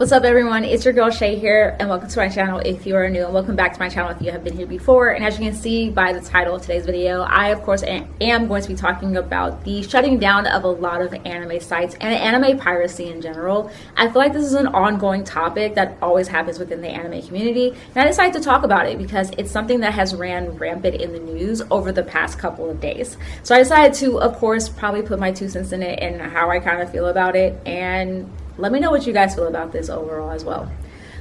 What's up, everyone? It's your girl Shay here, and welcome to my channel if you are new, and welcome back to my channel if you have been here before. And as you can see by the title of today's video, I of course am going to be talking about the shutting down of a lot of anime sites and anime piracy in general. I feel like this is an ongoing topic that always happens within the anime community, and I decided to talk about it because it's something that has ran rampant in the news over the past couple of days. So I decided to, of course, probably put my 2 cents in it and how I kind of feel about it, and let me know what you guys feel about this overall as well.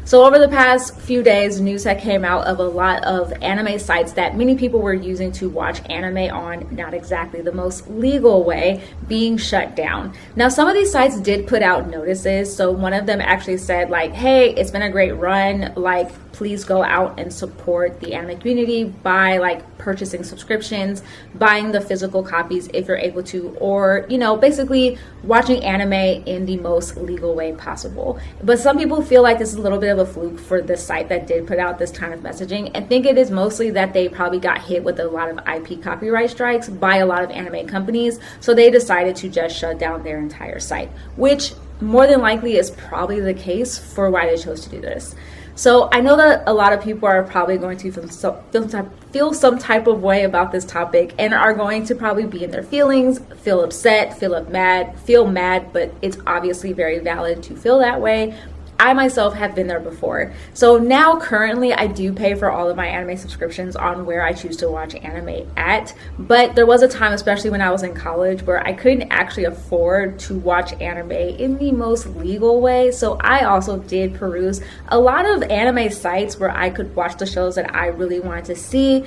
So over the past few days, news that came out of a lot of anime sites that many people were using to watch anime on not exactly the most legal way being shut down. Now, some of these sites did put out notices. So one of them actually said like, hey, it's been a great run. Like, please go out and support the anime community by like purchasing subscriptions, buying the physical copies if you're able to, or, you know, basically watching anime in the most legal way possible. But some people feel like this is a little bit of a fluke for this site that did put out this kind of messaging, and think it is mostly that they probably got hit with a lot of IP copyright strikes by a lot of anime companies, so they decided to just shut down their entire site, which more than likely is probably the case for why they chose to do this. So I know that a lot of people are probably going to feel some type of way about this topic and are going to probably be in their feelings, feel upset, feel mad, but it's obviously very valid to feel that way. I myself have been there before. So now currently I do pay for all of my anime subscriptions on where I choose to watch anime at, but there was a time, especially when I was in college, where I couldn't actually afford to watch anime in the most legal way. So I also did peruse a lot of anime sites where I could watch the shows that I really wanted to see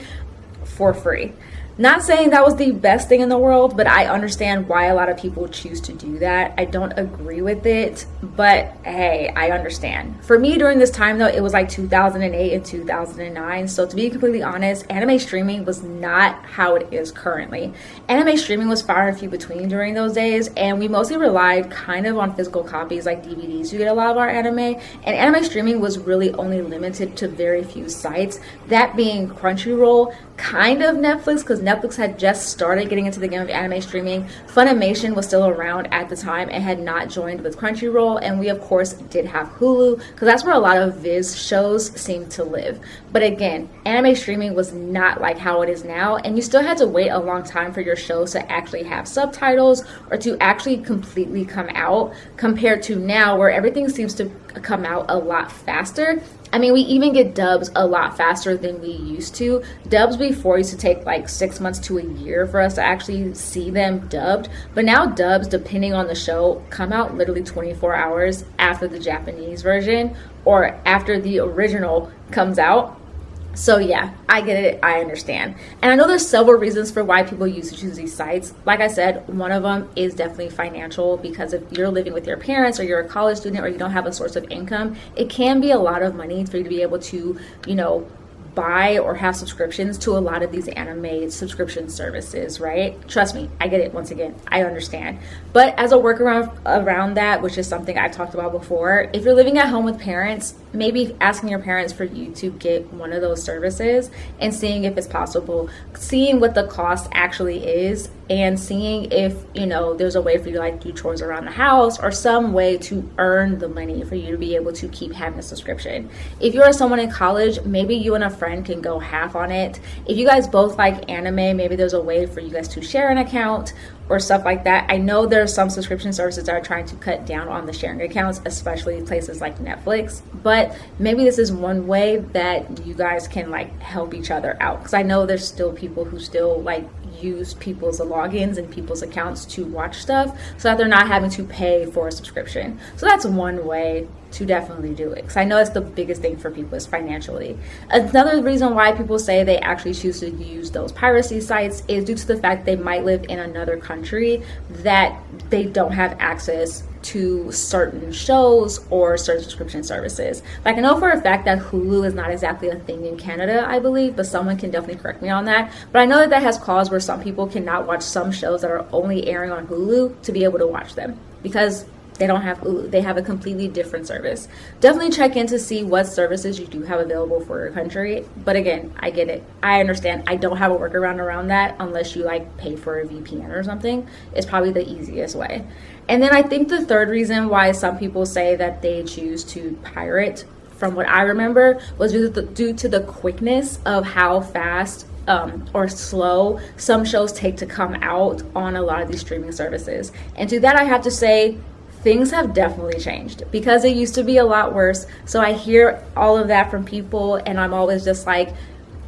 for free. Not saying that was the best thing in the world, but I understand why a lot of people choose to do that. I don't agree with it, but hey, I understand. For me during this time though, it was like 2008 and 2009. So to be completely honest, anime streaming was not how it is currently. Anime streaming was far and few between during those days, and we mostly relied kind of on physical copies like DVDs to get a lot of our anime. And anime streaming was really only limited to very few sites, that being Crunchyroll, kind of Netflix, because Netflix had just started getting into the game of anime streaming. Funimation was still around at the time and had not joined with Crunchyroll, and we of course did have Hulu, because that's where a lot of Viz shows seem to live. But again, anime streaming was not like how it is now, and you still had to wait a long time for your shows to actually have subtitles or to actually completely come out, compared to now where everything seems to come out a lot faster. I mean, we even get dubs a lot faster than we used to. Dubs before used to take like 6 months to a year for us to actually see them dubbed. But now dubs, depending on the show, come out literally 24 hours after the Japanese version or after the original comes out. So yeah, I get it, I understand. And I know there's several reasons for why people used to choose these sites. Like I said, one of them is definitely financial, because if you're living with your parents or you're a college student or you don't have a source of income, it can be a lot of money for you to be able to, you know, buy or have subscriptions to a lot of these anime subscription services, right? Trust me, I get it. Once again, I understand. But as a workaround around that, which is something I've talked about before, if you're living at home with parents, maybe asking your parents for you to get one of those services and seeing if it's possible, seeing what the cost actually is, and seeing if, you know, there's a way for you to like do chores around the house or some way to earn the money for you to be able to keep having a subscription. If you're someone in college, maybe you and a friend can go half on it. If you guys both like anime, maybe there's a way for you guys to share an account or stuff like that. I know there are some subscription services that are trying to cut down on the sharing accounts, especially places like Netflix, but maybe this is one way that you guys can like help each other out, because I know there's still people who still like use people's logins and people's accounts to watch stuff so that they're not having to pay for a subscription. So that's one way to definitely do it, because I know that's the biggest thing for people is financially. Another reason why people say they actually choose to use those piracy sites is due to the fact they might live in another country that they don't have access to certain shows or certain subscription services. Like, I know for a fact that Hulu is not exactly a thing in Canada, I believe, but someone can definitely correct me on that. But I know that that has caused where some people cannot watch some shows that are only airing on Hulu to be able to watch them, because They don't have Hulu. They have a completely different service. Definitely check in to see what services you do have available for your country. But again, I get it. I understand. I don't have a workaround around that unless you like pay for a VPN or something. It's probably the easiest way. And then I think the third reason why some people say that they choose to pirate, from what I remember, was due to the quickness of how fast or slow some shows take to come out on a lot of these streaming services. And to that I have to say, things have definitely changed, because it used to be a lot worse. So I hear all of that from people, and I'm always just like,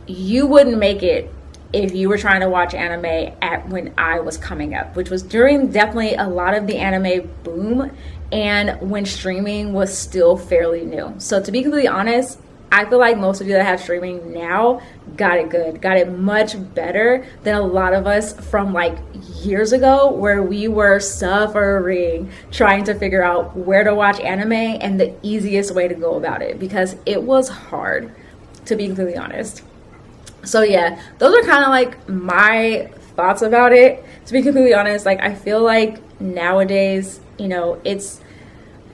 you wouldn't make it if you were trying to watch anime at when I was coming up, which was during definitely a lot of the anime boom, and when streaming was still fairly new. So to be completely honest, I feel like most of you that have streaming now got it good, got it much better than a lot of us from like years ago, where we were suffering trying to figure out where to watch anime and the easiest way to go about it, because it was hard, to be completely honest. So yeah, those are kind of like my thoughts about it. To be completely honest, like I feel like nowadays, you know,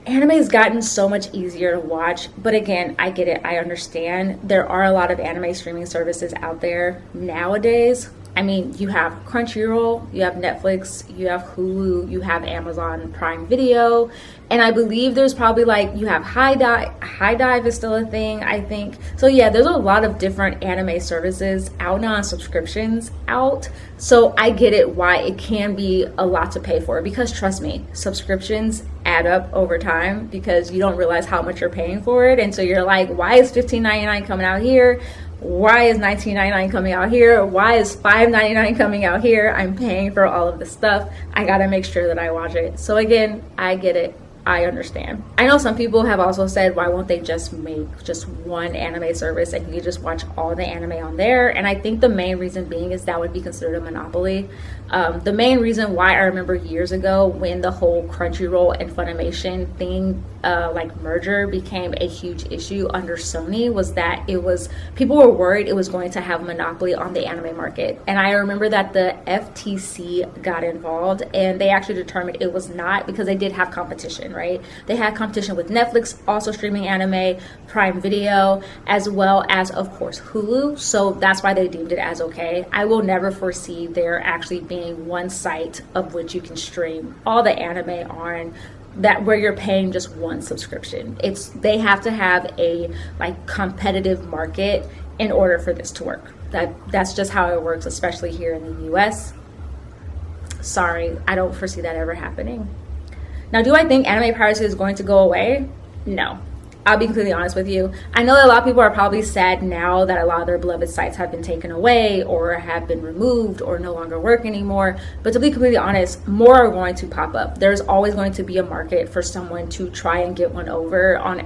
anime has gotten so much easier to watch. But again, I get it. I understand. There are a lot of anime streaming services out there nowadays. I mean, you have Crunchyroll, you have Netflix, you have Hulu, you have Amazon Prime Video, and I believe there's probably like, you have High Dive is still a thing, I think. So yeah, there's a lot of different anime services out now, on subscriptions out. So I get it why it can be a lot to pay for, because trust me, subscriptions add up over time, because you don't realize how much you're paying for it. And so you're like, why is $15.99 coming out here? Why is $19.99 coming out here? Why is $5.99 coming out here? I'm paying for all of this stuff. I gotta make sure that I watch it. So again, I get it. I understand. I know some people have also said, why won't they just make just one anime service and you just watch all the anime on there? And I think the main reason being is that would be considered a monopoly. The main reason why I remember years ago when the whole Crunchyroll and Funimation thing, like merger, became a huge issue under Sony, was that people were worried it was going to have a monopoly on the anime market. And I remember that the FTC got involved, and they actually determined it was not, because they did have competition, right? They had competition with Netflix also streaming anime, Prime Video, as well as, of course, Hulu. So that's why they deemed it as okay. I will never foresee there actually being one site of which you can stream all the anime on, that where you're paying just one subscription. They have to have a like competitive market in order for this to work. That's just how it works, especially here in the US. Sorry, I don't foresee that ever happening. Now, do I think anime piracy is going to go away? No. I'll be completely honest with you. I know that a lot of people are probably sad now that a lot of their beloved sites have been taken away or have been removed or no longer work anymore. But to be completely honest, more are going to pop up. There's always going to be a market for someone to try and get one over on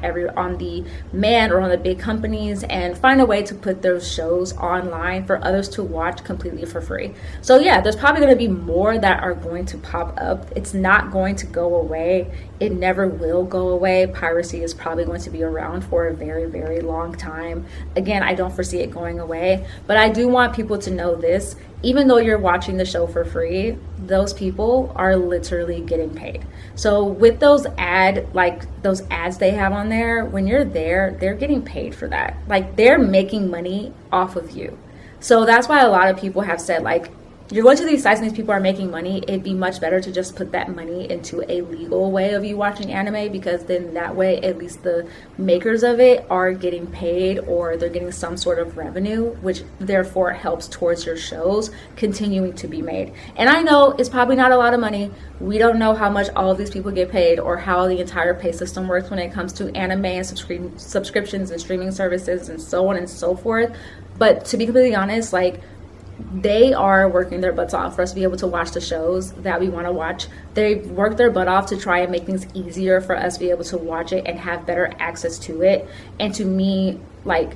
the man or on the big companies, and find a way to put those shows online for others to watch completely for free. So yeah, there's probably going to be more that are going to pop up. It's not going to go away. It never will go away. Piracy is probably going to be around for a very, very long time. Again, I don't foresee it going away, but I do want people to know this. Even though you're watching the show for free, those people are literally getting paid. So with those ads they have on there, when you're there, they're getting paid for that. Like, they're making money off of you. So that's why a lot of people have said, like, you're going to these sites and these people are making money, it'd be much better to just put that money into a legal way of you watching anime, because then that way at least the makers of it are getting paid, or they're getting some sort of revenue, which therefore helps towards your shows continuing to be made. And I know it's probably not a lot of money. We don't know how much all of these people get paid, or how the entire pay system works when it comes to anime and subscriptions and streaming services and so on and so forth. But to be completely honest, like, they are working their butts off for us to be able to watch the shows that we want to watch. They've worked their butt off to try and make things easier for us to be able to watch it and have better access to it. And to me, like,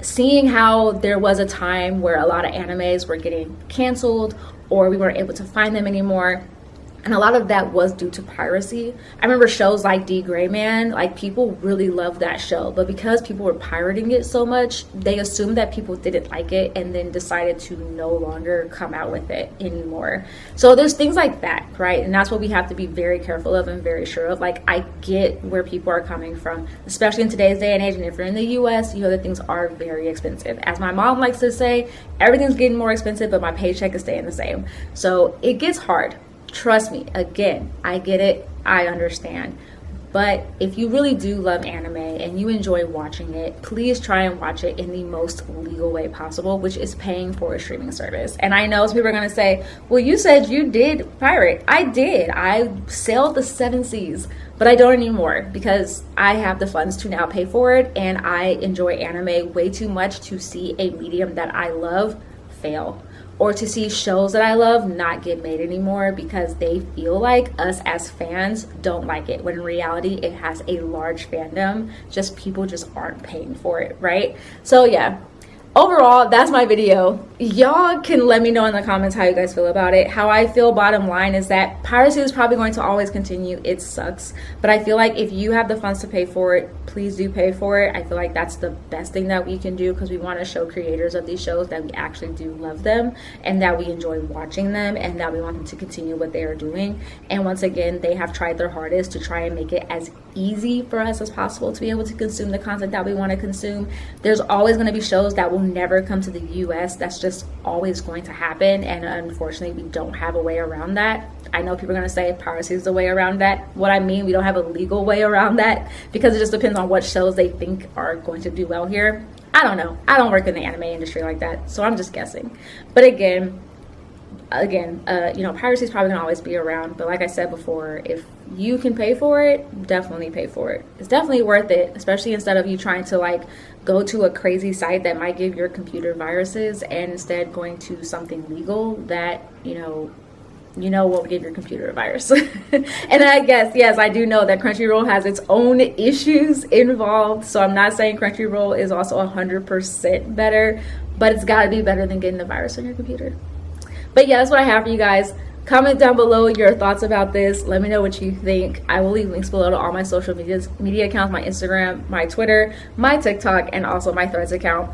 seeing how there was a time where a lot of animes were getting canceled or we weren't able to find them anymore, And a lot of that was due to piracy. I remember shows like D. Gray Man, like people really loved that show. But because people were pirating it so much, they assumed that people didn't like it and then decided to no longer come out with it anymore. So there's things like that, right? And that's what we have to be very careful of and very sure of. Like, I get where people are coming from, especially in today's day and age. And if you're in the US, you know that things are very expensive. As my mom likes to say, everything's getting more expensive, but my paycheck is staying the same. So it gets hard. Trust me, again, I get it, I understand. But if you really do love anime and you enjoy watching it, please try and watch it in the most legal way possible, which is paying for a streaming service. And I know some people are going to say, well, you said you did pirate. I did. I sailed the 7 seas, but I don't anymore because I have the funds to now pay for it. And I enjoy anime way too much to see a medium that I love fail, or to see shows that I love not get made anymore because they feel like us as fans don't like it, when in reality it has a large fandom, just people just aren't paying for it, right? So yeah, overall, that's my video. Y'all can let me know in the comments how you guys feel about it. How I feel, bottom line, is that piracy is probably going to always continue. It sucks. But I feel like if you have the funds to pay for it, please do pay for it. I feel like that's the best thing that we can do, because we want to show creators of these shows that we actually do love them and that we enjoy watching them and that we want them to continue what they are doing. And once again, they have tried their hardest to try and make it as easy for us as possible to be able to consume the content that we want to consume. There's always going to be shows that will never come to the US. That's just always going to happen, and unfortunately we don't have a way around that. I know people are going to say piracy is the way around that. What I mean, we don't have a legal way around that, because it just depends on what shows they think are going to do well here. I don't know. I don't work in the anime industry like that, so I'm just guessing. But again, you know, piracy is probably going to always be around. But like I said before, if you can pay for it, definitely pay for it. It's definitely worth it, especially instead of you trying to like go to a crazy site that might give your computer viruses, and instead going to something legal that you know won't give your computer a virus. And I guess, yes, I do know that Crunchyroll has its own issues involved, so I'm not saying Crunchyroll is also 100% better, but it's got to be better than getting the virus on your computer. But yeah, that's what I have for you guys. Comment down below your thoughts about this. Let me know what you think. I will leave links below to all my social media accounts, my Instagram, my Twitter, my TikTok, and also my Threads account.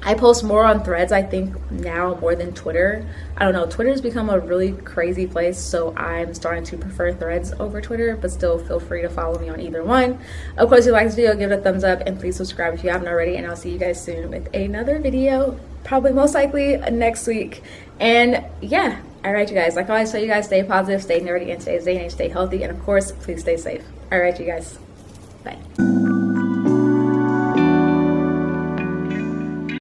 I post more on Threads, I think, now more than Twitter. I don't know, Twitter's become a really crazy place, so I'm starting to prefer Threads over Twitter, but still feel free to follow me on either one. Of course, if you like this video, give it a thumbs up, and please subscribe if you haven't already, and I'll see you guys soon with another video, probably most likely next week. And yeah, all right, you guys, like I always tell you guys, stay positive, stay nerdy, and today's day and age, stay healthy, and of course, please stay safe. All right, you guys, bye.